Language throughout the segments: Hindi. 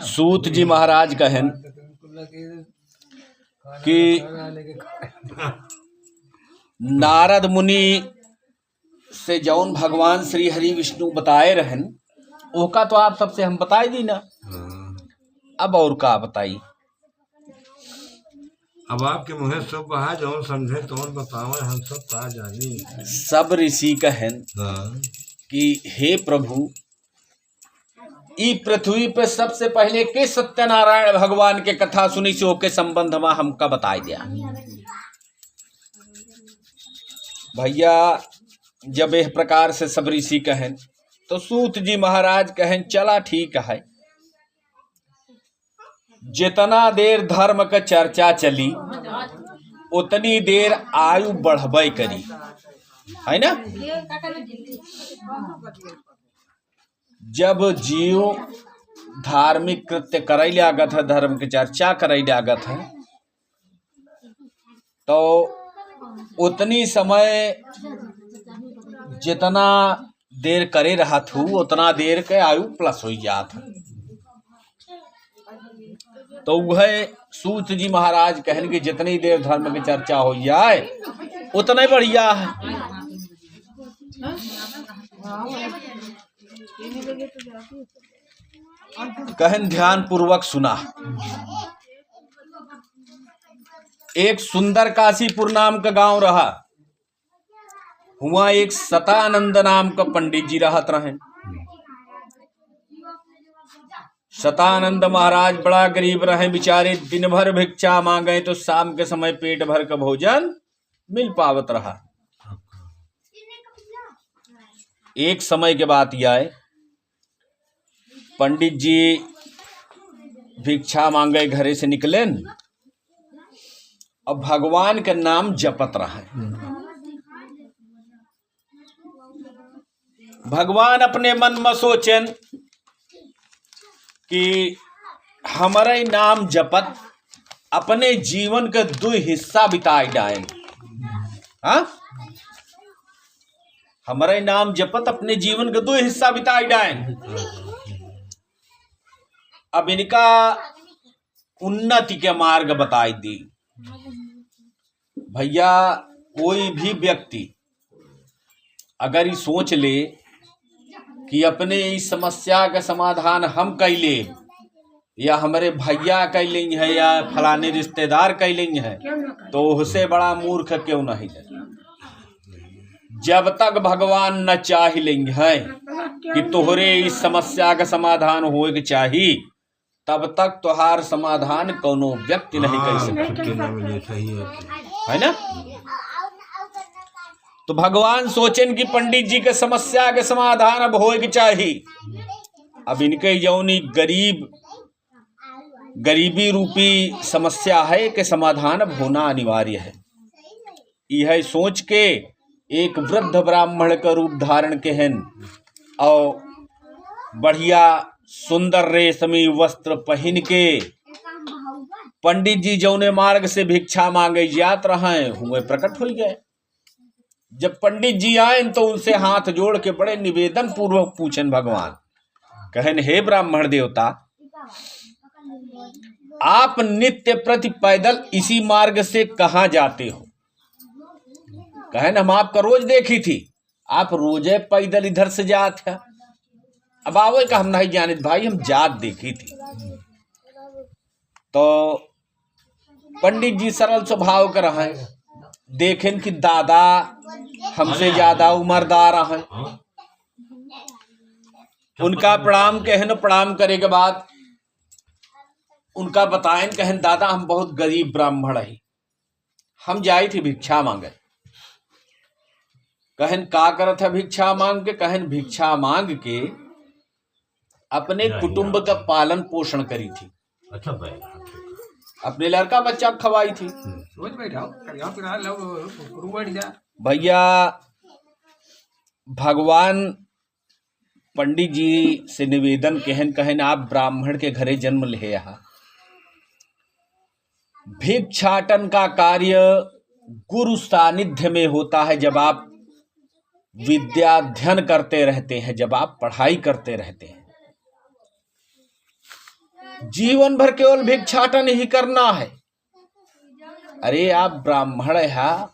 सूत जी महाराज कहन कि नारद मुनि से जौन भगवान श्री हरि विष्णु बताए रहन ओका तो आप सबसे हम बताई दी ना। अब और का बताई? अब आपके मुँह सब बहा जौन समझे तौन बतावे, हम सब का जानी। सब ऋषि कहन कि हे प्रभु, ई पृथ्वी पे सबसे पहले के सत्यनारायण भगवान के कथा सुनी से ओके संबंध में हमका बताई दिया। भैया जब इस प्रकार से सब ऋषि कहन तो सूत जी महाराज कहन चला ठीक है, जितना देर धर्म का चर्चा चली उतनी देर आयु बढ़बे करी, है ना। जब जीव धार्मिक कृत्य करे लागत है, धर्म की चर्चा करे लागत है, तो उतनी समय जितना देर करे रहा थू उतना देर के आयु प्लस हो जात है। तो वह सूत जी महाराज कहन कि जितनी देर धर्म की चर्चा हो जाए उतना ही बढ़िया है। कहन ध्यान पूर्वक सुना। एक सुंदर काशीपुर नाम का गांव रहा, हुआ एक सतानंद नाम का पंडित जी रहत रहे। सतानंद महाराज बड़ा गरीब रहे बेचारे, दिन भर भिक्षा मांगे तो शाम के समय पेट भर का भोजन मिल पावत रहा। एक समय के बात यह है, पंडित जी भिक्षा मांगे घरे से निकले और भगवान का नाम जपत रहे। भगवान अपने मन में सोचन कि हमारे नाम जपत अपने जीवन के दो हिस्सा बिताए डायन। हाँ, हमारे नाम जपत अपने जीवन के दो हिस्सा बिताए डायन। अब इनका उन्नति के मार्ग बताई दी। भैया कोई भी व्यक्ति अगर ये सोच ले कि अपने इस समस्या का समाधान हम कैले या हमारे भैया कैले है या फलाने रिश्तेदार कैले है, तो उससे बड़ा मूर्ख क्यों नहीं है। जब तक भगवान न चाह लेंगे है कि तोहरे इस समस्या का समाधान होए के चाहिए, तब तक तुहार समाधान कोनो व्यक्ति नहीं कर सकता, है ना। तो भगवान सोचें कि पंडित जी के समस्या के समाधान अब होए के चाहिए। अब इनके यौनी गरीबी रूपी समस्या है कि समाधान अब होना अनिवार्य है। यह सोच के एक वृद्ध ब्राह्मण का रूप धारण के हैं और बढ़िया सुंदर रेशमी वस्त्र पहन के पंडित जी जौने मार्ग से भिक्षा मांगे जात रहे हुए प्रकट हो गए। जब पंडित जी आए तो उनसे हाथ जोड़ के बड़े निवेदन पूर्वक पूछन भगवान, कहन हे ब्राह्मण देवता, आप नित्य प्रति पैदल इसी मार्ग से कहाँ जाते हो? कहन हम आपका रोज देखी थी, आप रोजे पैदल इधर से जात है। अब आओ का हम नहीं जानित भाई, हम जात देखी थी। तो पंडित जी सरल स्वभाव कर रहे, देखें कि दादा हमसे ज्यादा उम्रदार हैं। उनका प्रणाम कहन, प्रणाम करे के बाद उनका बताएं, कहन दादा हम बहुत गरीब ब्राह्मण है, हम जाई थी भिक्षा मांगे। कहन का करत है भिक्षा मांग के? कहन भिक्षा मांग के अपने कुटुंब का पालन पोषण करी थी। अच्छा भाई, अपने लड़का बच्चा खवाई थी। भैया भगवान पंडित जी से निवेदन कहन आप ब्राह्मण के घरे जन्म ले यहाँ। भिक्षाटन का कार्य गुरु सानिध्य में होता है, जब आप विद्याध्ययन करते रहते हैं, जब आप पढ़ाई करते रहते हैं। जीवन भर केवल भिक्षाटन ही करना है। अरे आप ब्राह्मण है,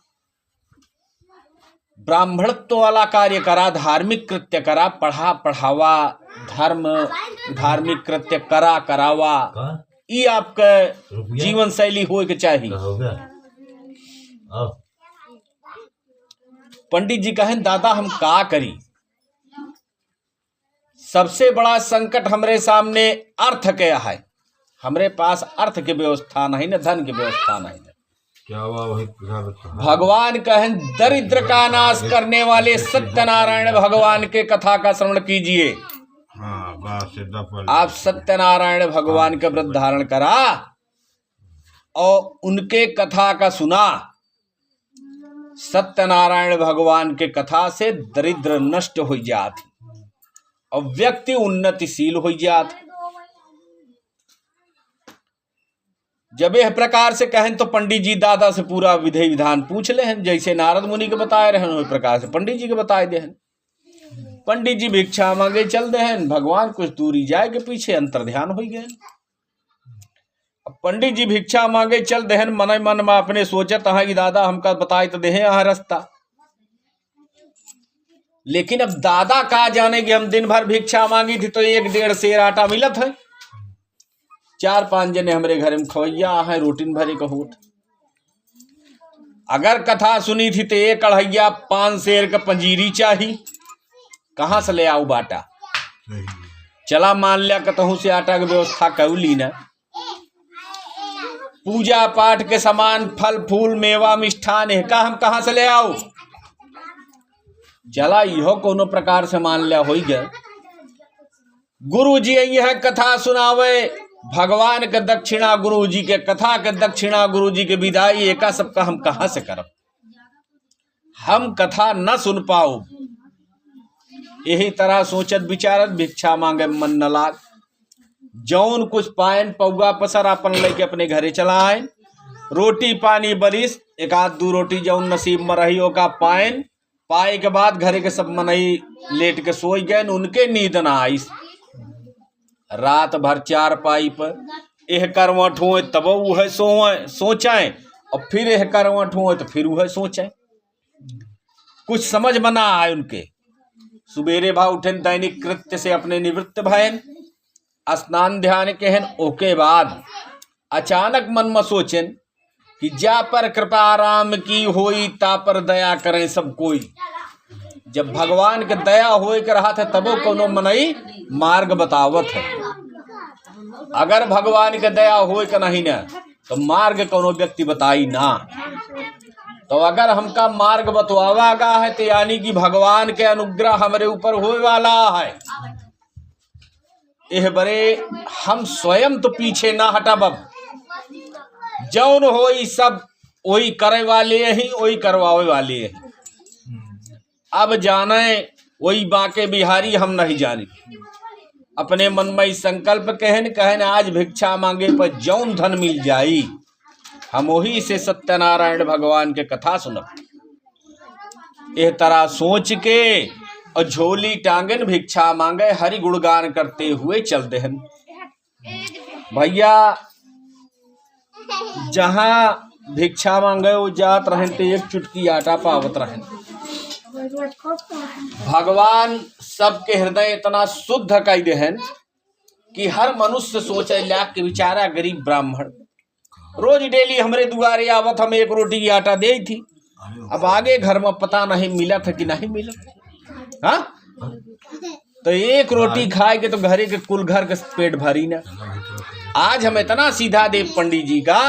ब्राह्मणत्व वाला कार्य करा, धार्मिक कृत्य करा, पढ़ा पढ़ावा, धार्मिक कृत्य करा करावा, ये आपका जीवन शैली हो के चाहिए। पंडित जी कहें दादा हम का करी, सबसे बड़ा संकट हमरे सामने अर्थ क्या है, हमरे पास अर्थ की व्यवस्था नहीं न धन की व्यवस्था नहीं। क्या वही भगवान कहें दरिद्र का नाश करने वाले सत्यनारायण भगवान के कथा का श्रवण कीजिए। आप सत्यनारायण भगवान के व्रत धारण करा और उनके कथा का सुना। सत्यनारायण भगवान के कथा से दरिद्र नष्ट हो जाती और व्यक्ति उन्नतिशील हो जाता। जब यह प्रकार से कहें तो पंडित जी दादा से पूरा विधि विधान पूछ ले हैं, जैसे नारद मुनि के बताए रहे उस प्रकार से पंडित जी के बताए दे हैं। पंडित जी भिक्षा मांगे चल दे हैं, भगवान कुछ दूरी जाए के पीछे अंतर्ध्यान हो गए। अब पंडित जी भिक्षा मांगे चल दे हैं, मन मन में अपने सोचत है कि दादा हमका बताए तो दे यहाँ रास्ता। लेकिन अब दादा का जाने कि हम दिन भर भिक्षा मांगी थी तो 1-1.5 सेर आटा मिलत है, 4-5 जने हमरे घर में खवैया है, रोटिन भरे का होठ। अगर कथा सुनी थी तो 1 कढ़ैया 5 सेर का पंजीरी चाहिए, कहाँ से ले आऊ बाटा। चला मान लिया कतहू से आटा की व्यवस्था कर ली ना। पूजा पाठ के सामान फल फूल मेवा मिष्ठान है का हम कहाँ से ले आऊ। चला इहो कोनो प्रकार से मान लिया हो गया। गुरु जी यह कथा सुनावे, भगवान के दक्षिणा गुरु जी के कथा के दक्षिणा गुरु जी के विदाई, एका सबका हम कहाँ से करब। हम कथा न सुन पाओ। यही तरह सोचत विचारत भिक्षा मांगे मन न लाग। जौन कुछ पायन पौगा पसर अपन लेके अपने घरे चला आए। रोटी पानी बरिस 1-2 रोटी जौन नसीब में रही ओका पायन पाए के बाद घरे के सब मनई लेट के सोई गए, उनके नींद न आई। रात भर 4 पाई पर एह करवट हो तब वह सोचाए और फिर एह करवट हो तो फिर वह सोचाए। कुछ समझ में ना आए उनके। सुबेरे भा उठेन दैनिक कृत्य से अपने निवृत्त भयन, स्नान ध्यान कहन, ओके बाद अचानक मन में सोचेन कि जा पर कृपा राम की होई ता पर दया करें सब कोई। जब भगवान के दया होए के रहा था तबो कोनो मनई मार्ग बतावत है। अगर भगवान के दया होए के नहीं ना तो मार्ग कोनो व्यक्ति बताई ना। तो अगर हमका मार्ग बतवावा गा है तो यानी कि भगवान के अनुग्रह हमारे ऊपर होए वाला है। एह बरे हम स्वयं तो पीछे ना हटब। जौन होई सब वही करे वाले ही, वही करवावे वाले ही। अब जाने वही बाके बिहारी हम नहीं जाने। अपने मन में संकल्प कहन आज भिक्षा मांगे पर जौन धन मिल जाई हम वही से सत्यनारायण भगवान के कथा सुनब। एह तरह सोच के और झोली टांगन भिक्षा मांगे हरि गुणगान करते हुए चल देहन। भैया जहाँ भिक्षा मांगे वो जात रहें तो 1 चुटकी आटा पावत रहें। भगवान सबके हृदय इतना शुद्ध कर देहन कि हर मनुष्य सोचे लाख के बेचारा गरीब ब्राह्मण रोज डेली हमरे दुआरे आवत, हम 1 रोटी की आटा दे थी। अब आगे घर में पता नहीं मिला था कि नहीं मिला। हाँ तो 1 रोटी खाए के तो घरे के कुल घर के पेट भरी ना। आज हम इतना सीधा दे पंडित जी का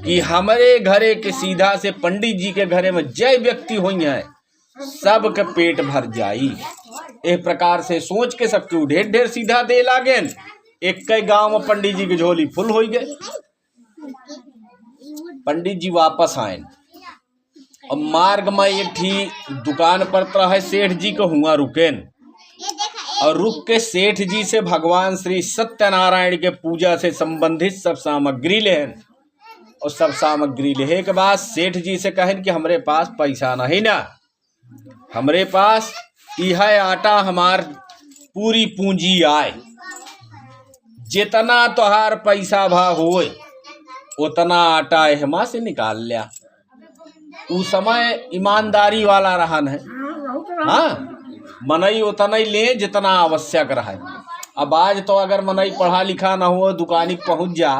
कि हमारे घरे के सीधा से पंडित जी के घरे में जय व्यक्ति हुई है सबके पेट भर जाई। एक प्रकार से सोच के सबके ढेर ढेर सीधा दे लागे। एक कई गांव में पंडित जी की झोली फुल हो गए। पंडित जी वापस आए और मार्ग में एक थी दुकान पर रहे सेठ जी को हुआ रुकेन और रुक के सेठ जी से भगवान श्री सत्यनारायण के पूजा से संबंधित सब सामग्री लेहन। और सब सामग्री लेहे के बाद सेठ जी से कहन कि हमरे पास पैसा नहीं ना, हमरे पास यह आटा हमार पूरी पूंजी आए, जितना तोहार पैसा भा होए उतना आटा एहमा से निकाल लिया। उस समय ईमानदारी वाला रहन है। हाँ, मनई उतना ही ले जितना आवश्यक रहे। अब आज तो अगर मनई पढ़ा लिखा ना हो, दुकानी पहुंच जा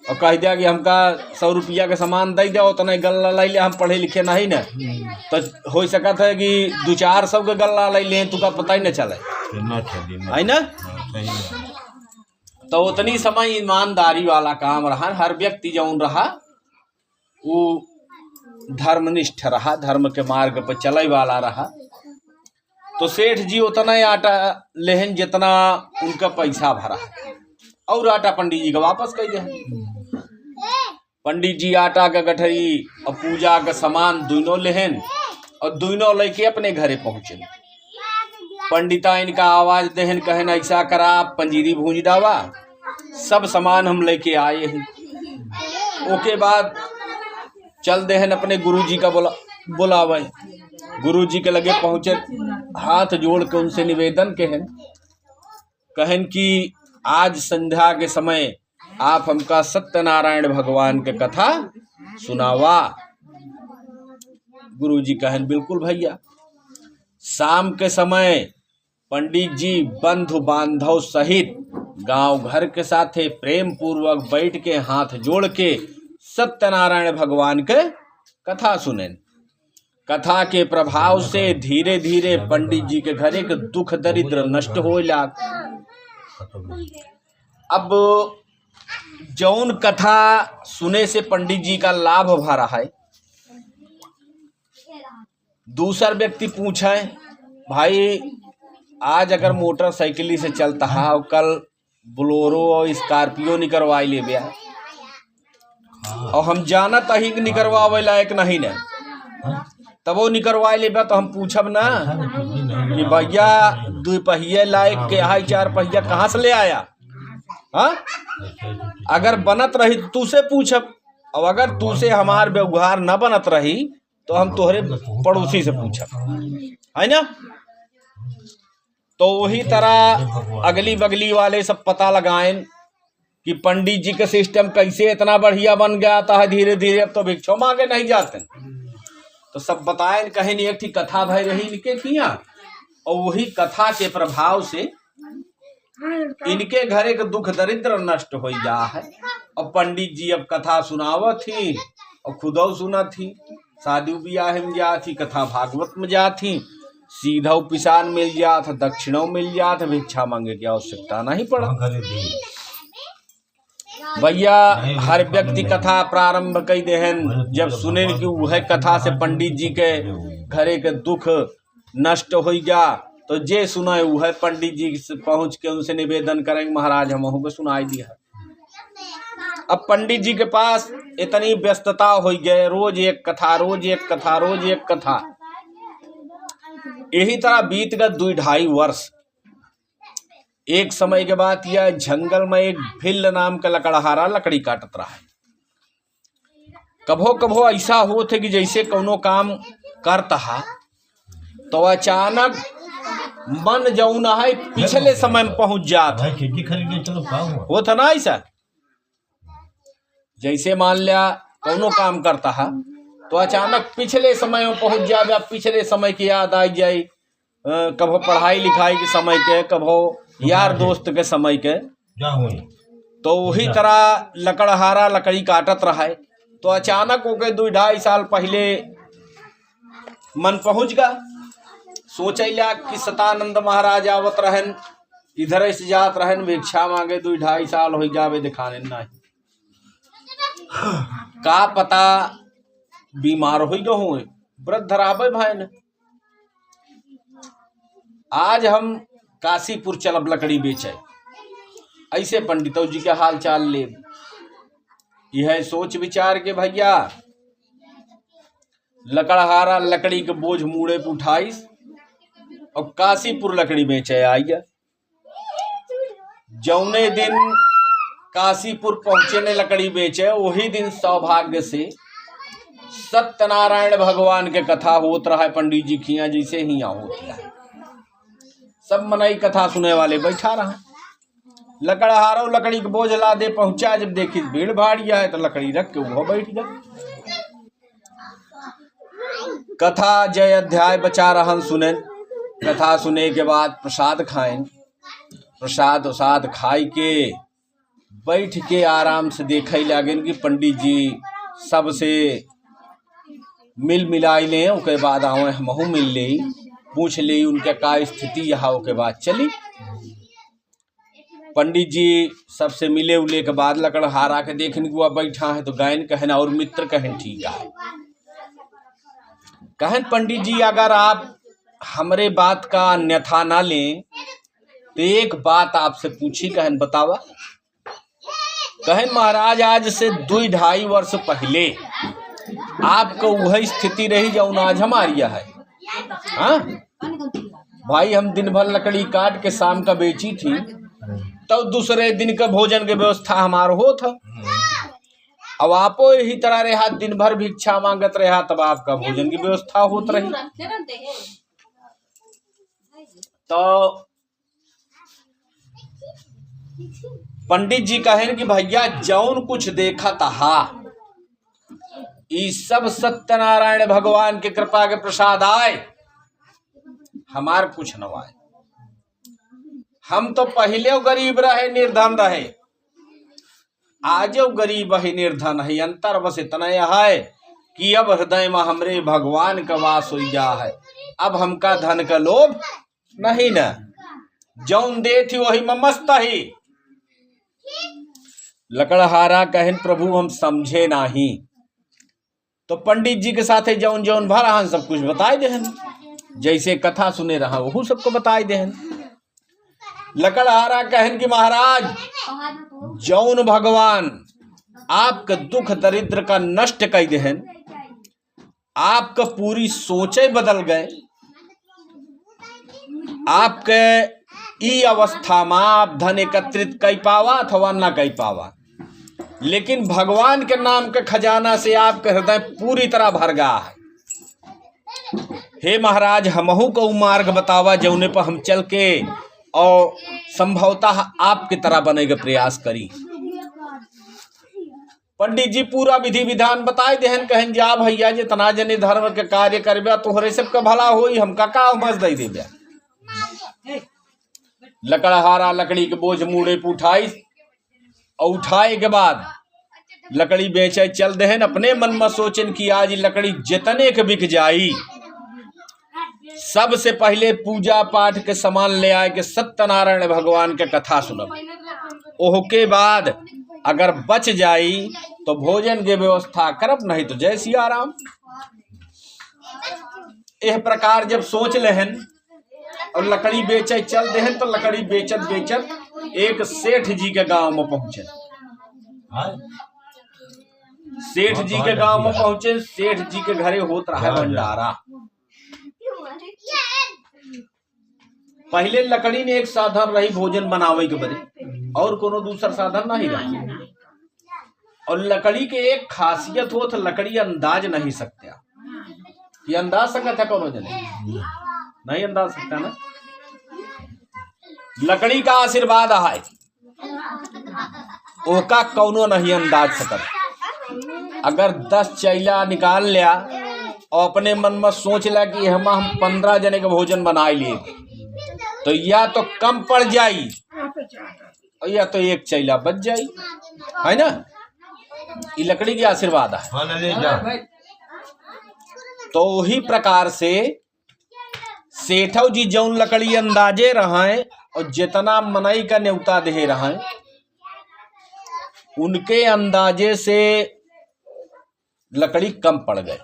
और कह दिया कि हमका 100 रुपया का सामान दे दिया, उतना गल्ला ले लिया, हम पढ़े लिखे नहीं ना, तो हो सकता है कि 200-400 का गल्ला ले लें, तुका पता ही न चले है ना। तो उतनी समय ईमानदारी वाला काम रहा। हर व्यक्ति जौन रहा वो धर्मनिष्ठ रहा, धर्म के मार्ग पर चले वाला रहा। तो सेठ जी उतना ही आटा लेहन जितना उनका पैसा भरा है, और आटा पंडित जी का वापस कर दे। पंडित जी आटा का गठरी और पूजा का सामान दोनों लेहन और दोनों लेके अपने घरे पहुंचे। पंडिता इनका आवाज देहन, कहन ऐसा करा, पंजीरी भूंज डावा, सब सामान हम लेके आए हैं। ओके बाद चल देहन अपने गुरुजी का बुलावे। गुरुजी के लगे पहुंचे, हाथ जोड़ के उनसे निवेदन कहन कि आज संध्या के समय आप हमका सत्यनारायण भगवान के कथा सुनावा। गुरुजी कहन बिल्कुल भैया। शाम के समय पंडित जी बंधु बांधव सहित गांव घर के साथे प्रेम पूर्वक बैठ के हाथ जोड़ के सत्यनारायण भगवान के कथा सुने। कथा के प्रभाव से धीरे धीरे पंडित जी के घरे के दुख दरिद्र नष्ट हो लाग। अब जौन कथा सुने से पंडित जी का लाभ भरा है, दूसरा व्यक्ति पूछे, भाई आज अगर मोटरसाइकिल से चलता है और कल बोलेरो और स्कॉर्पियो निकलवाई ले गया और हम जानत ही निकलवावे लायक नहीं ने, तब वो निकलवाई ले तो हम पूछब ना कि भैया 2 पहिया लायक के हाई 4 पहिया कहाँ से ले आया। हाँ, अगर बनत रही तू से पूछब, और अगर तू से हमार व्यवहार न बनत रही तो हम तोहरे पड़ोसी से पूछब, है ना। तो वही तरह अगली बगली वाले सब पता लगाएं कि पंडित जी का सिस्टम कैसे इतना बढ़िया बन गया था धीरे धीरे। अब तो भिक्षो मांगे नहीं जाते, तो सब बताएं। कहीं एक थी कथा भय रही इनके किया, और वही कथा के प्रभाव से इनके घरे के दुख दरिद्र नष्ट हो जा है। और पंडित जी अब कथा सुनावत थी और खुदो सुना थी, शादी ब्याह में जा थी, कथा भागवत में जा थी, सीधा पिसान मिल जात, दक्षिणों मिल जात, भिक्षा मांगे की आवश्यकता नहीं पड़ा। भैया हर व्यक्ति कथा प्रारंभ कई देहन, जब सुने कि वह कथा से पंडित जी के घरे के दुख नष्ट हो गया, तो जे सुनाए वह पंडित जी से पहुंच के उनसे निवेदन करेंगे, महाराज हम को सुनाई दिया। अब पंडित जी के पास इतनी व्यस्तता हो गए, रोज एक कथा, रोज एक कथा, रोज एक कथा। यही तरह बीत गए 2-2.5 वर्ष। एक समय के बाद यह जंगल में एक भिल्ल नाम का लकड़हारा लकड़ी काटत रहा है। कभो कभो ऐसा होते कि जैसे कोनो काम करता है तो अचानक मन जौना है पिछले समय में पहुंच जाता वो था ना ऐसा। जैसे मान लिया कोनो काम करता है तो अचानक पिछले समय में पहुंच जाए, पिछले समय की याद आ जाए, कभो पढ़ाई लिखाई के समय के, कभो यार दोस्त के समय के। तो वही तरह लकड़हारा लकड़ी काटत रहा है, तो अचानक हो गए 2-2.5 साल पहले मन पहुंच गया। सोचैला कि सतानंद महाराज आवत रहन, इधर से जात रहन, भिक्षा मांगे 2-2.5 साल हो जावे दिखाने नहीं, का पता बीमार हो गए, वृद्ध राबे भाई ने। आज हम काशीपुर चलब लकड़ी बेचे, ऐसे पंडितों जी के हाल चाल ले। यह सोच विचार के भैया लकड़हारा लकड़ी के बोझ मूड़े पे उठाइस और काशीपुर लकड़ी बेचे आइया। जौने दिन काशीपुर पहुंचे ने लकड़ी बेचे, वही दिन सौभाग्य से सत्यनारायण भगवान के कथा होत रहा है। पंडित जी खिया जैसे ही यहाँ होती है, सब मनई कथा सुने वाले बैठा रहा। लकड़हारो लकड़ी के बोझ ला दे पहुंचा, जब देखी भीड़ भाड़िया है तो लकड़ी रख के वो बैठ गए। कथा जय अध्याय बचा रहन सुने। कथा सुने के बाद प्रसाद खाएं। प्रसाद उसाद खाई के बैठ के आराम से देखे लागेन कि पंडित जी सबसे मिल मिलाई लें। उसके बाद आवे हमहू मिल ले, पूछ ले उनके का स्थिति यहाँ। के बाद चली पंडित जी सबसे मिले उले के बाद लकड़हारा के देखने को बैठा है तो गायन कहन और मित्र कहन ठीक है। कहन पंडित जी अगर आप हमरे बात का अन्यथा ना लें तो एक बात आपसे पूछी। कहन बतावा। कहन महाराज आज से 2-2.5 वर्ष पहले आपको वही स्थिति रही जो आज हमारी है। हाँ भाई, हम दिन भर लकड़ी काट के शाम का बेची थी, तो दूसरे दिन का भोजन के व्यवस्था हमारा हो था। अब आपो यही तरह रहा, दिन भर भिक्षा मांगत रहा, तब आपका भोजन की व्यवस्था होत रही। तो पंडित जी कहें कि भैया जौन कुछ देखा था ये सब सत्यनारायण भगवान के कृपा के प्रसाद आए, हमार कुछ न आए। हम तो पहले गरीब रहे, निर्धन रहे, आज गरीब है निर्धन है। अंतर बस इतना है कि अब हृदय में हमरे भगवान का वास हो गया है। अब हमका धन का लोभ नहीं न, जौन दे थी वही में मस्त ही। लकड़हारा कहन प्रभु हम समझे नहीं। तो पंडित जी के साथे जौन जौन भरा सब कुछ बताए देहन, जैसे कथा सुने रहा वो सबको बताए देहन। लकड़हारा कहन कि महाराज जौन भगवान आपका दुख दरिद्र का नष्ट कर देहन, आपका पूरी सोचे बदल गए। आपके ई अवस्था में आप धन एकत्रित कर पावा अथवा न कर पावा, लेकिन भगवान के नाम के खजाना से आपका हृदय पूरी तरह भर गया है। हे महाराज हमहू को मार्ग बतावा जौने पर हम चल के और संभवतः आपकी तरह बने के प्रयास करी। पंडित जी पूरा विधि विधान बताए देहन। कहन जा भैया जितना जने धर्म के कार्य करबे तोहरे सबका भला होई, हमका का मस दे देबे। लकड़हारा लकड़ी के बोझ मुड़े पे उठाई और उठाए के बाद लकड़ी बेचे चल देहन। अपने मन में सोचन कि आज लकड़ी जितने के बिक जाई, सबसे पहले पूजा पाठ के सामान ले आए के सत्यनारायण भगवान के कथा सुनब। ओके बाद अगर बच जाई तो भोजन के व्यवस्था करब, नहीं तो जय सिया राम। यह प्रकार जब सोच लेहन और लकड़ी बेचे चल देहन, तो लकड़ी बेचत बेचत एक सेठ जी के गांव में पहुंचे। सेठ जी के गांव में पहुंचे। सेठ जी के घरे होत रहा भंडारा। पहले लकड़ी ने एक साधन रही भोजन बनावे के बदे, और कोनो दूसरा साधन नहीं रहा। और लकड़ी के एक खासियत हो तो लकड़ी अंदाज नहीं सकता। ये अंदाज सकता है कोनो जने नहीं अंदाज सकता ना। लकड़ी का आशीर्वाद है, ओका कौनो नहीं अंदाज सकता। अगर 10 चैला निकाल लिया और अपने मन में सोच लिया कि हम 15 जने के भोजन बनाए लिए, तो या तो कम पड़ जाई या तो एक चैला बच जाई, है ना। ये लकड़ी की आशीर्वाद है। तो वही प्रकार से सेठौ जी जौन लकड़ी अंदाजे रहे और जितना मनई का न्योता दे रहे, उनके अंदाजे से लकड़ी कम पड़ गए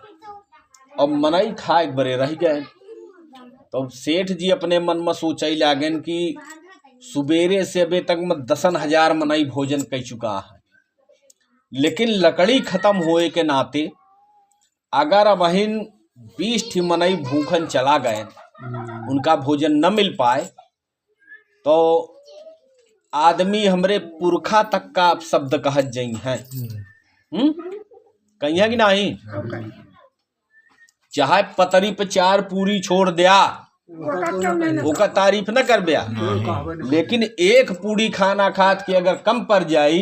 और मनई खाए बड़े रह गए। तो सेठ जी अपने मन में सोचे लागन कि सुबेरे से अबे तक में 10,000 मनई भोजन कर चुका है, लेकिन लकड़ी खत्म होए के नाते अगर वहीं 20 मनई भूखन चला गए, उनका भोजन न मिल पाए, तो आदमी हमरे पुरखा तक का शब्द कहत जई हैं। कहिया कि नहीं, चाहे पतरी पे 4 पूरी छोड़ दिया ओका तारीफ न कर बिया, लेकिन एक पूरी खाना खात के अगर कम पड़ जाई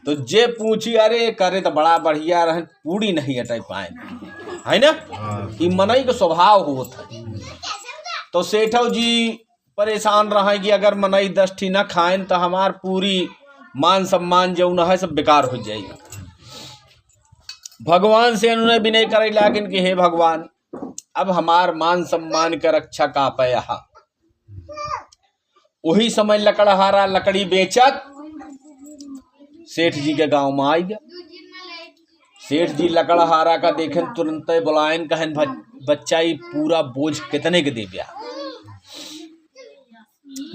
तो जे पूछी अरे करे तो बड़ा बढ़िया रहे, पूरी नहीं हटाई पाए, है ना। ई मनई के स्वभाव होत है। तो सेठव जी परेशान रहे कि अगर मनई 10 ठी न खाएं तो हमार पूरी मान सम्मान जो न है सब बेकार हो जाएगा। भगवान से उन्होंने विनय करे लागिन कि हे भगवान, अब हमार मान सम्मान के रक्षा का पया। वही समय लकड़हारा लकड़ी बेचत सेठ जी के गांव में आई गया। सेठ जी लकड़हारा का देखें तुरंत बुलायन, कहन बच्चा ही पूरा बोझ कितने के दे गया।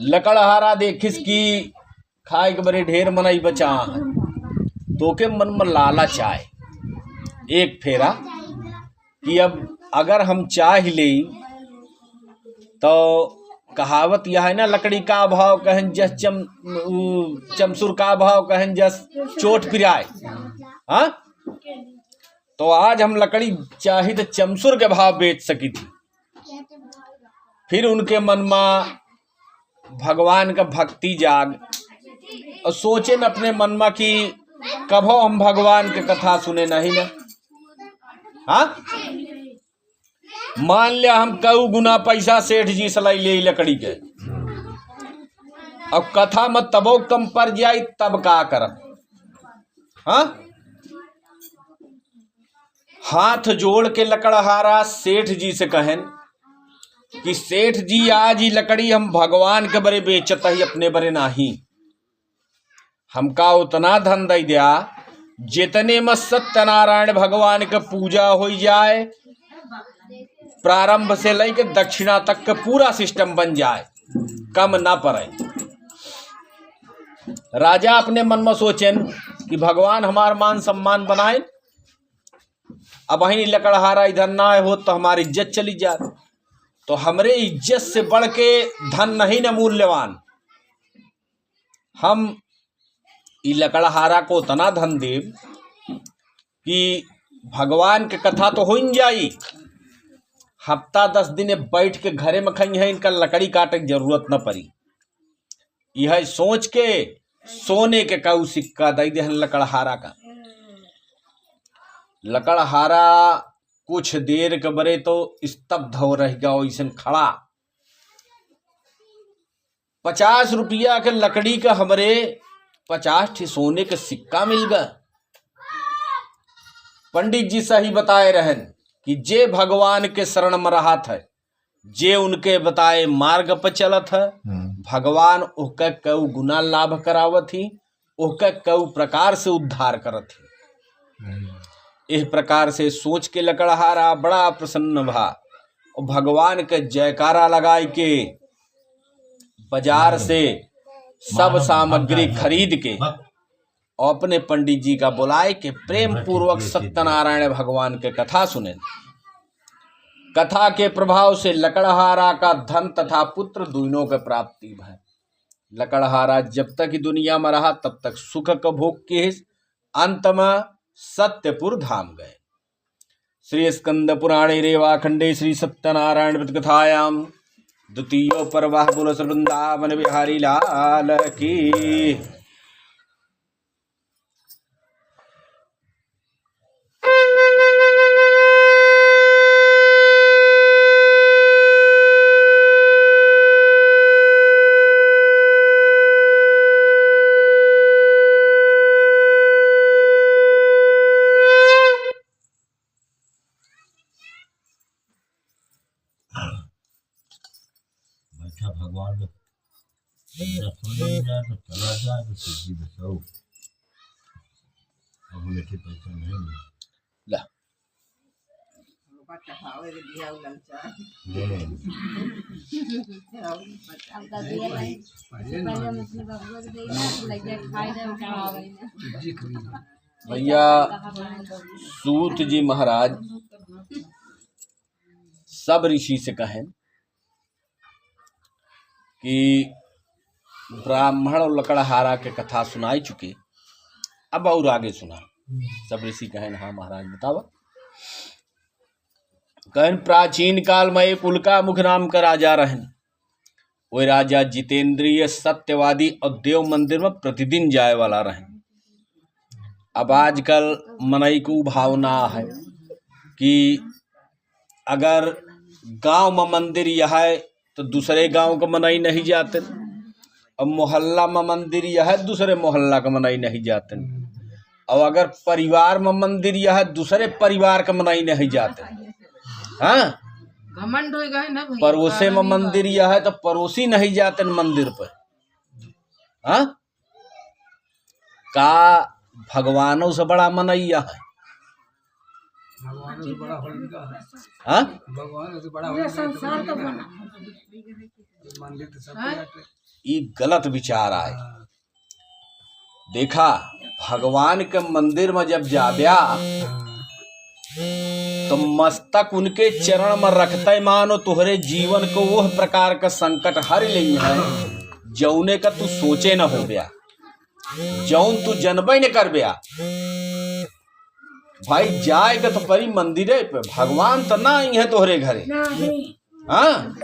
लकड़हारा देखिस की खाए के बड़े ढेर मनई बचा है, तो के मन में लालच आए एक फेरा कि अब अगर हम चाह ले तो कहावत यह है ना, लकड़ी का भाव कहन जस चमसुर का भाव कहन जस चोट पिराए। हाँ, तो आज हम लकड़ी चाही तो चमसुर के भाव बेच सकी थी। फिर उनके मन में भगवान का भक्ति जाग और सोचे न अपने मन में कि कभो हम भगवान के कथा सुने नहीं ना। हाँ, मान लिया हम कऊ गुना पैसा सेठ जी से ले लकड़ी के, अब कथा में तबो कम पड़ जाए तब का करब। हाँ, हाथ जोड़ के लकड़हारा सेठ जी से कहन कि सेठ जी आज ही लकड़ी हम भगवान के बरे बेचत ही, अपने बरे नहीं। हमका उतना धन दे दिया जितने में सत्यनारायण भगवान के पूजा हो जाए, प्रारंभ से लेकर दक्षिणा तक का पूरा सिस्टम बन जाए, कम ना पड़े। राजा अपने मन में सोचेन कि भगवान हमार मान सम्मान बनाए, अब वही लकड़हारा इधर ना हो तो हमारी इज्जत चली जाए। तो हमरे इज्जत से बढ़ के धन नहीं न मूल्यवान। हम ई लकड़हारा को उतना धन देव कि भगवान के कथा तो हो जाई, हफ्ता 10 दिन बैठ के घरे में खई है, इनका लकड़ी काटे की जरूरत न पड़ी। यह सोच के सोने के कऊ सिक्का दे दे लकड़हारा का। लकड़हारा कुछ देर के बरे तो स्तब्ध हो रह गया, वैसे खड़ा। 50 रुपया के लकड़ी का हमरे 50 ठी सोने के सिक्का मिल गया। पंडित जी सही बताए रहन कि जे भगवान के शरण में रहा था, जे उनके बताए मार्ग पर चलत है, भगवान ओका कऊ गुना लाभ करावत ही, ओका कऊ प्रकार से उद्धार करत ही। इस प्रकार से सोच के लकड़हारा बड़ा प्रसन्न भा और भगवान के जयकारा लगाए के बाजार से सब सामग्री खरीद के और अपने पंडित जी का बुलाए के प्रेम पूर्वक सत्यनारायण भगवान के कथा सुने। कथा के प्रभाव से लकड़हारा का धन तथा पुत्र दोनों के प्राप्ति भय। लकड़हारा जब तक दुनिया में रहा तब तक सुख का भोग के अंत में सत्यपुर धाम गए। श्री स्कंद पुराणे रेवाखंडे श्री सत्यनारायण व्रत कथायाम द्वितीयो पर्व बोलो श्री वृंदावन बिहारी लाल की। भगवान जाए तो चला जाए तो सीधी बचाओ, अब लेके पैसा नहीं ला भैया सूत जी महाराज सब ऋषि से कहें कि ब्राह्मण और लकड़हारा के कथा सुनाई चुके। अब और आगे सुना। सब ऋषि कहें हाँ महाराज बतावा। कहन प्राचीन काल में एक उल्का मुख नाम का राजा रहन। वही राजा जितेंद्रिय सत्यवादी और देव मंदिर में प्रतिदिन जाए वाला रहन। अब आजकल मनई को भावना है कि अगर गांव में मंदिर यह है तो दूसरे गांव का मनई नहीं जाते, अब मोहल्ला में मंदिर यह है दूसरे मोहल्ला का मनई नहीं जाते, और अगर परिवार में मंदिर यह है दूसरे परिवार का मनई नहीं जाते। हाँ, घमंड हो गए ना भैया। पड़ोसे में मंदिर यह है तो पड़ोसी नहीं जाते मंदिर पर। हाँ, का भगवानों से बड़ा मनैया है। भगवान से बड़ा होलिका है। हाँ, भगवान से बड़ा पूरा संसार तो बना। मंदिर तो सब हाँ? ये गलत विचार आए। देखा, भगवान के मंदिर में जब जाब्या तो मस्तक उनके चरण में रखते मानो तुहरे जीवन को वह प्रकार का संकट हर ली है जौने का तू सोचे न हो गया, जौन तू जनबे न कर गया। भाई जाएगा तो परी मंदिरे पे, भगवान तो ना ही है तोहरे घरे। हाँ,